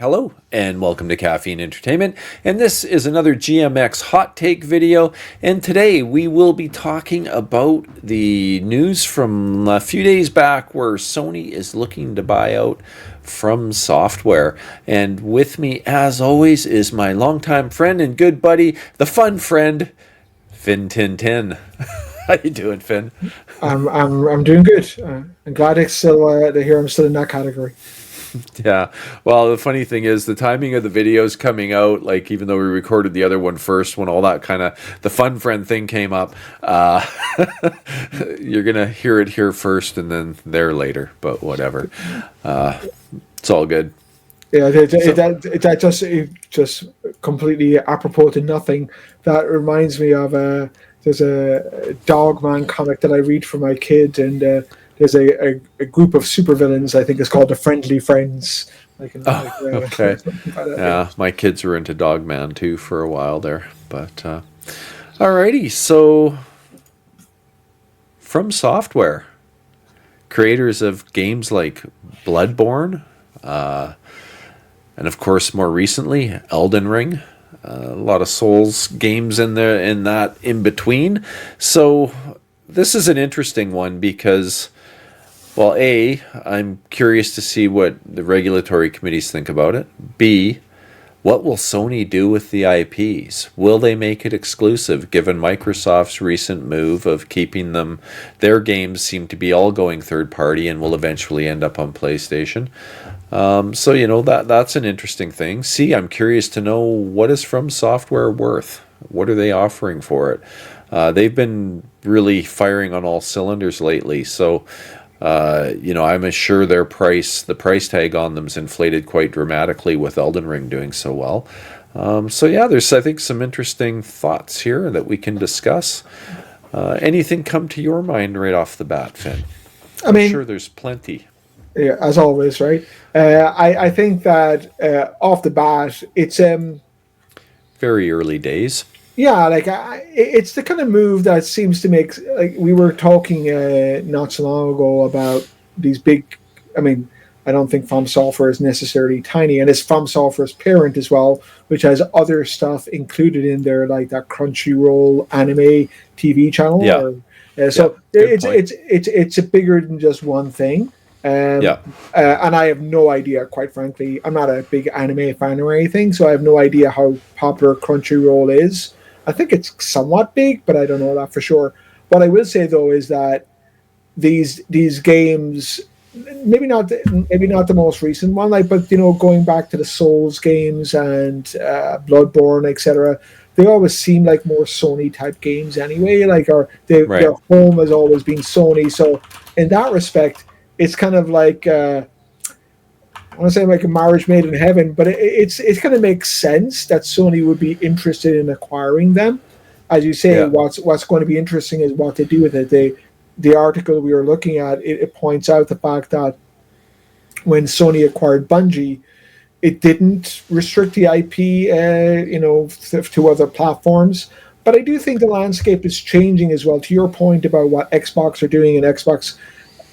Hello and welcome to Caffeine Entertainment, and this is another GMX hot take video, and today we will be talking about the news from a few days back where Sony is looking to buy out From Software. And with me as always is my longtime friend and good buddy, the fun friend, Finn Tin Tin. How you doing, Finn? I'm doing good. I'm glad it's still to hear I'm still in that category. Yeah. Well, the funny thing is the timing of the videos coming out, like even though we recorded the other one first, when all that kind of the fun friend thing came up, you're going to hear it here first and then there later, but whatever. It's all good. Yeah, that just completely apropos to nothing. That reminds me of there's a Dogman comic that I read for my kid, and there's a group of supervillains. I think it's called the Friendly Friends. Okay. Yeah, my kids were into Dogman too for a while there, but alrighty. So, From Software, creators of games like Bloodborne, and of course more recently Elden Ring. A lot of Souls games in there, in that in between. So this is an interesting one because, well, A, I'm curious to see what the regulatory committees think about it. B, what will Sony do with the IPs? Will they make it exclusive, given Microsoft's recent move of keeping them, their games seem to be all going third party and will eventually end up on PlayStation? So, that's an interesting thing. C, I'm curious to know, what is From Software worth? What are they offering for it? They've been really firing on all cylinders lately, so I'm sure the price tag on them's inflated quite dramatically with Elden Ring doing so well. So yeah, there's, I think, some interesting thoughts here that we can discuss. Anything come to your mind right off the bat, Finn? I'm sure there's plenty. Yeah, as always, right? I think that off the bat, it's very early days. Yeah, it's the kind of move that seems to make, like we were talking not so long ago about these big. I mean, I don't think From Software is necessarily tiny, and it's From Software's parent as well, which has other stuff included in there, like that Crunchyroll anime TV channel. Yeah. So it's a bigger than just one thing. And I have no idea, quite frankly. I'm not a big anime fan or anything, so I have no idea how popular Crunchyroll is. I think it's somewhat big, but I don't know that for sure. What I will say though is that these games, maybe not the most recent one, but going back to the Souls games and Bloodborne, etc. They always seem like more Sony type games anyway. Their home has always been Sony, so in that respect, it's kind of like I want to say like a marriage made in heaven, but it kind of makes sense that Sony would be interested in acquiring them. As you say, what's going to be interesting is what they do with it. The article we were looking at, it points out the fact that when Sony acquired Bungie, it didn't restrict the IP, to other platforms. But I do think the landscape is changing as well. To your point about what Xbox are doing, and Xbox,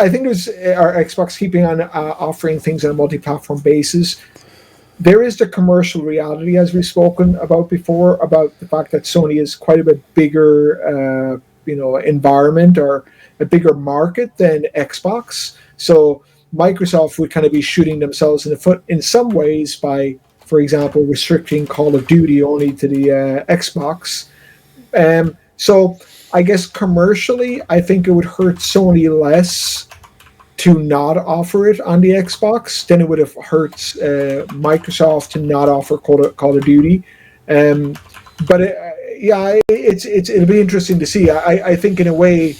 I think our Xbox keeping on offering things on a multi-platform basis. There is the commercial reality, as we've spoken about before, about the fact that Sony is quite a bit bigger, environment or a bigger market than Xbox. So Microsoft would kind of be shooting themselves in the foot in some ways by, for example, restricting Call of Duty only to the Xbox. So I guess commercially, I think it would hurt Sony less to not offer it on the Xbox than it would have hurt Microsoft to not offer Call of Duty. But it'll be interesting to see. I think in a way,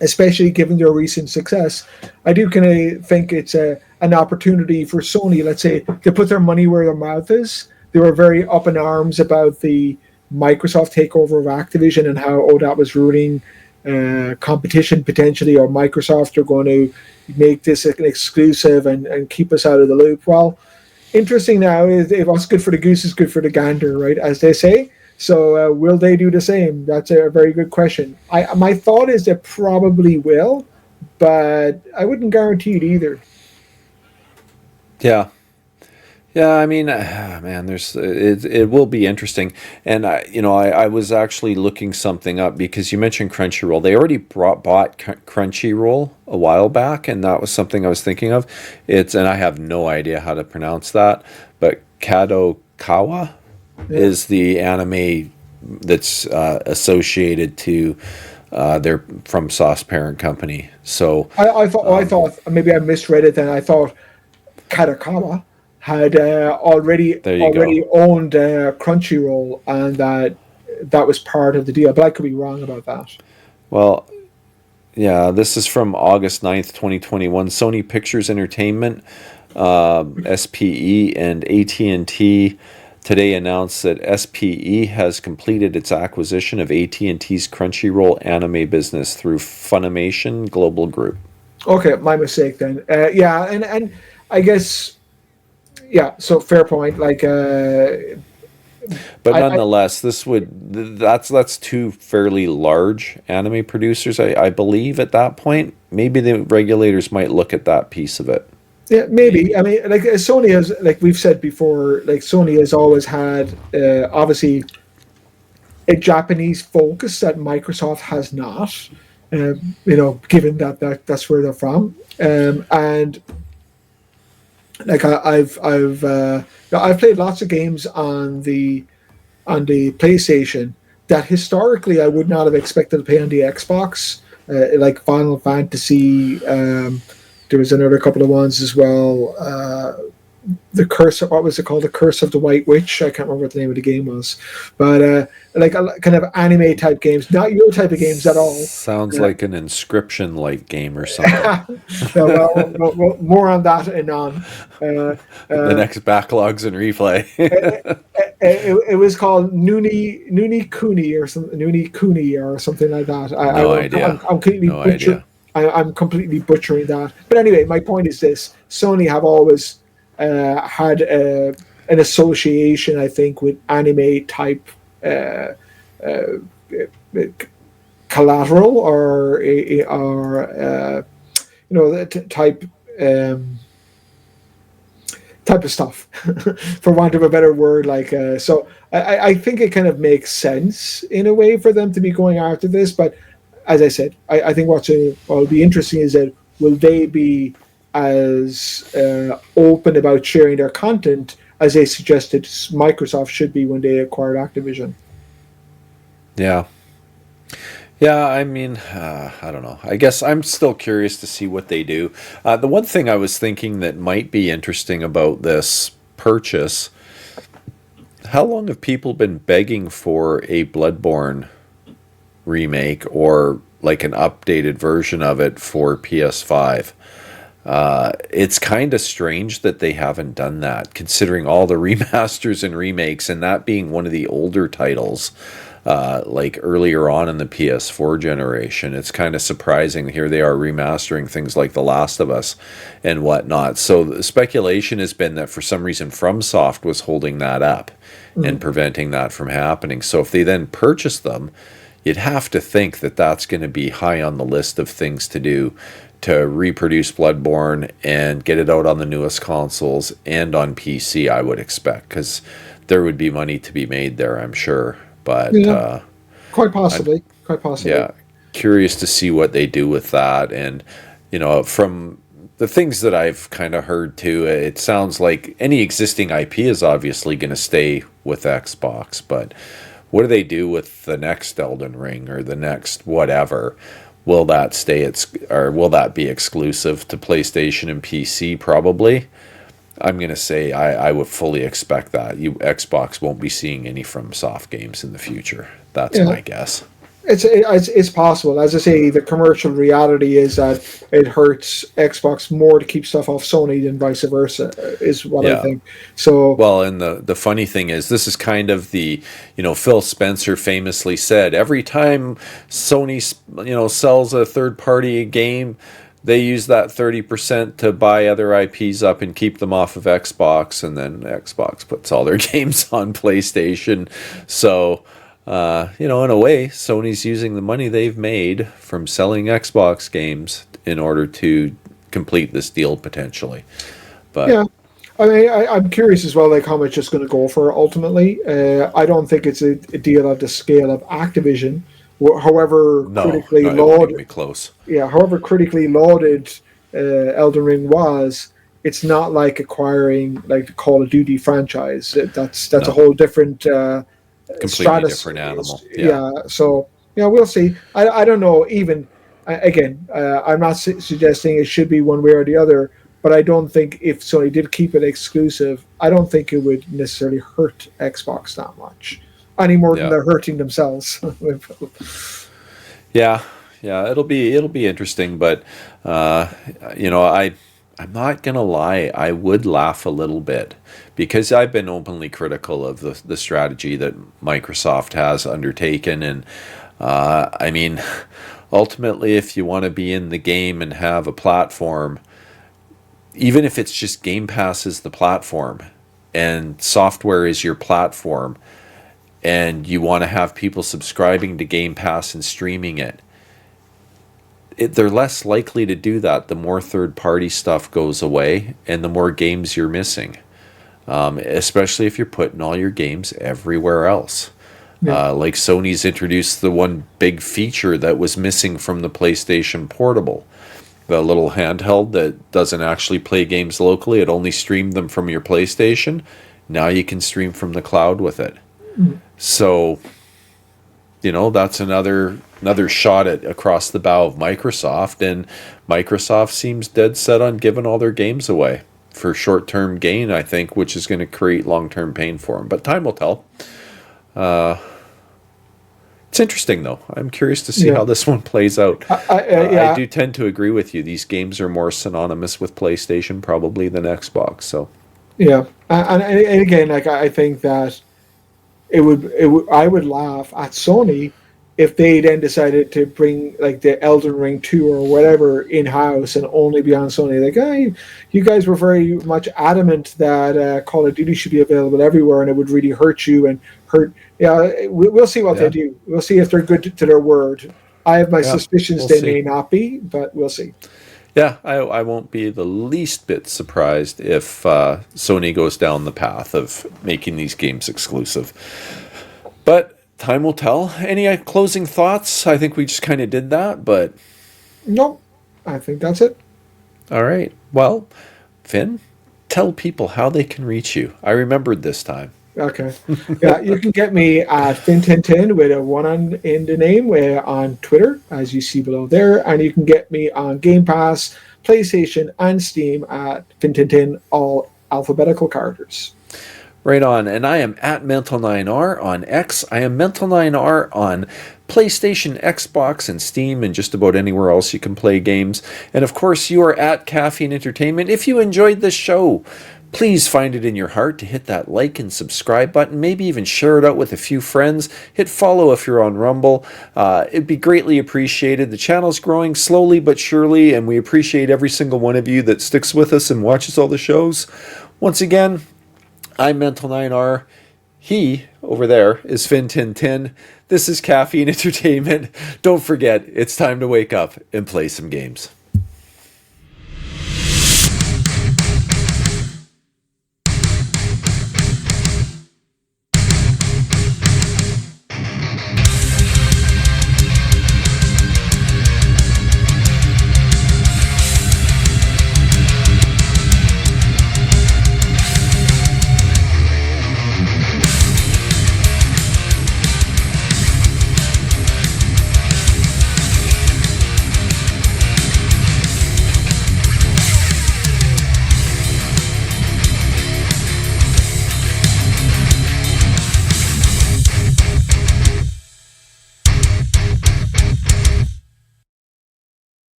especially given their recent success, I do kind of think it's an opportunity for Sony, let's say, to put their money where their mouth is. They were very up in arms about the Microsoft takeover of Activision and how that was ruining competition potentially, or Microsoft are going to make this an exclusive and keep us out of the loop. Well, interesting now is if what's good for the goose is good for the gander, right, as they say. So will they do the same? That's a very good question. My thought is they probably will, but I wouldn't guarantee it either. Yeah. Yeah, I mean, man, there's it will be interesting, and I was actually looking something up because you mentioned Crunchyroll. They already bought Crunchyroll a while back, and that was something I was thinking of. And I have no idea how to pronounce that, but Kadokawa Yeah. is the anime that's associated to their from Sauce parent company. So I thought maybe I misread it. Then I thought Kadokawa had there you go. already owned Crunchyroll, and that was part of the deal. But I could be wrong about that. Well, yeah, this is from August 9th, 2021. Sony Pictures Entertainment, SPE, and AT&T today announced that SPE has completed its acquisition of AT&T's Crunchyroll anime business through Funimation Global Group. Okay, my mistake then. Yeah, and I guess yeah. So fair point. Like But I nonetheless, that's two fairly large anime producers, I believe, at that point. Maybe the regulators might look at that piece of it. yeah, maybe. I Maybe. mean, like Sony has, like we've said before, like Sony has always had obviously a Japanese focus that Microsoft has not. Given that's where they're from, and like I've played lots of games on the PlayStation that historically I would not have expected to play on the Xbox, like Final Fantasy. There was another couple of ones as well. The Curse of, what was it called? The Curse of the White Witch. I can't remember what the name of the game was, but like kind of anime type games, not your type of games at all. Sounds Uh, like an inscription like game or something. yeah, well, more on that and on. Uh, The uh, next backlogs and replay. it was called Noonie Cooney or something, Noonie Cooney or something like that. No idea. I'm completely No idea. I'm completely butchering that. But anyway, my point is this: Sony have always had an association, I think, with anime type uh, uh, collateral or type. Um, type of stuff, for want of a better word. Like, so I think it kind of makes sense in a way for them to be going after this. But as I said, I think what'll be interesting is that will they be as open about sharing their content as they suggested Microsoft should be when they acquired Activision. Yeah. Yeah, I mean, I don't know. I guess I'm still curious to see what they do. The one thing I was thinking that might be interesting about this purchase, how long have people been begging for a Bloodborne remake or like an updated version of it for PS5? It's kind of strange that they haven't done that, considering all the remasters and remakes, and that being one of the older titles, like earlier on in the PS4 generation. It's kind of surprising. Here they are remastering things like The Last of Us and whatnot. So the speculation has been that for some reason FromSoft was holding that up and Mm. preventing that from happening. So if they then purchase them, you'd have to think that that's going to be high on the list of things to do to reproduce Bloodborne and get it out on the newest consoles and on PC, I would expect, because there would be money to be made there, I'm sure. But Yeah, quite I'm, possibly, quite possibly. yeah, curious to see what they do with that. And, from the things that I've kind of heard too, it sounds like any existing IP is obviously going to stay with Xbox, but what do they do with the next Elden Ring or the next whatever? Will that or will that be exclusive to PlayStation and PC? Probably. I'm gonna say I would fully expect that Xbox won't be seeing any from soft games in the future. That's Yeah, my guess. it's possible. As I say, the commercial reality is that it hurts Xbox more to keep stuff off Sony than vice versa. Is what I Yeah. think. So Well, and the funny thing is, this is kind of Phil Spencer famously said, every time Sony, sells a third party game, they use that 30% to buy other IPs up and keep them off of Xbox, and then Xbox puts all their games on PlayStation. So, in a way, Sony's using the money they've made from selling Xbox games in order to complete this deal potentially. But yeah, I mean, I'm curious as well, like how much it's going to go for ultimately. I don't think it's a deal of the scale of Activision, however No, critically no, it won't even lauded. be close. Yeah, however critically lauded Elden Ring was, it's not like acquiring like the Call of Duty franchise. That's a No, whole different completely stratus. different animal. Yeah, Yeah, so yeah, we'll see. I don't know. Even again, I'm not suggesting it should be one way or the other, but I don't think if Sony did keep it exclusive, I don't think it would necessarily hurt Xbox that much, any more than yeah, they're hurting themselves. yeah, yeah. It'll be interesting, but uh, I'm not gonna lie. I would laugh a little bit because I've been openly critical of the strategy that Microsoft has undertaken, and I mean, ultimately, if you want to be in the game and have a platform, even if it's just Game Pass is the platform and software is your platform, and you want to have people subscribing to Game Pass and streaming they're less likely to do that the more third party stuff goes away and the more games you're missing, especially if you're putting all your games everywhere else. Yeah. Like Sony's introduced the one big feature that was missing from the PlayStation Portable, the little handheld that doesn't actually play games locally. It only streamed them from your PlayStation. Now you can stream from the cloud with it. Mm. So, that's another shot at across the bow of Microsoft, and Microsoft seems dead set on giving all their games away for short-term gain, I think, which is going to create long-term pain for them. But time will tell. It's interesting, though. I'm curious to see Yeah. how this one plays out. I Yeah. do tend to agree with you. These games are more synonymous with PlayStation probably than Xbox. So, Yeah. And again, like I think that I would laugh at Sony if they then decided to bring like the Elden Ring 2 or whatever in house and only be on Sony. Like, hey, you guys were very much adamant that Call of Duty should be available everywhere, and it would really hurt you and hurt. Yeah, we'll see what they yeah, do. We'll see if they're good to their word. I have my yeah, suspicions we'll they may see. not be, but we'll see. Yeah, I won't be the least bit surprised if Sony goes down the path of making these games exclusive. But time will tell. Any closing thoughts? I think we just kind of did that, but Nope. I think that's it. all right. Well, Finn, tell people how they can reach you. I remembered this time. Okay. Yeah, you can get me at Fin1010 with a one in the name on Twitter, as you see below there. And you can get me on Game Pass, PlayStation, and Steam at Fin1010, all alphabetical characters. Right on. And I am at Mental9R on X. I am Mental9R on PlayStation, Xbox, and Steam, and just about anywhere else you can play games. And of course, you are at Caffeine Entertainment. If you enjoyed this show, please find it in your heart to hit that like and subscribe button. Maybe even share it out with a few friends. Hit follow if you're on Rumble. It'd be greatly appreciated. The channel's growing slowly but surely, and we appreciate every single one of you that sticks with us and watches all the shows. Once again, I'm Mental9R. He, over there, is Fin1010. This is Caffeine Entertainment. Don't forget, it's time to wake up and play some games.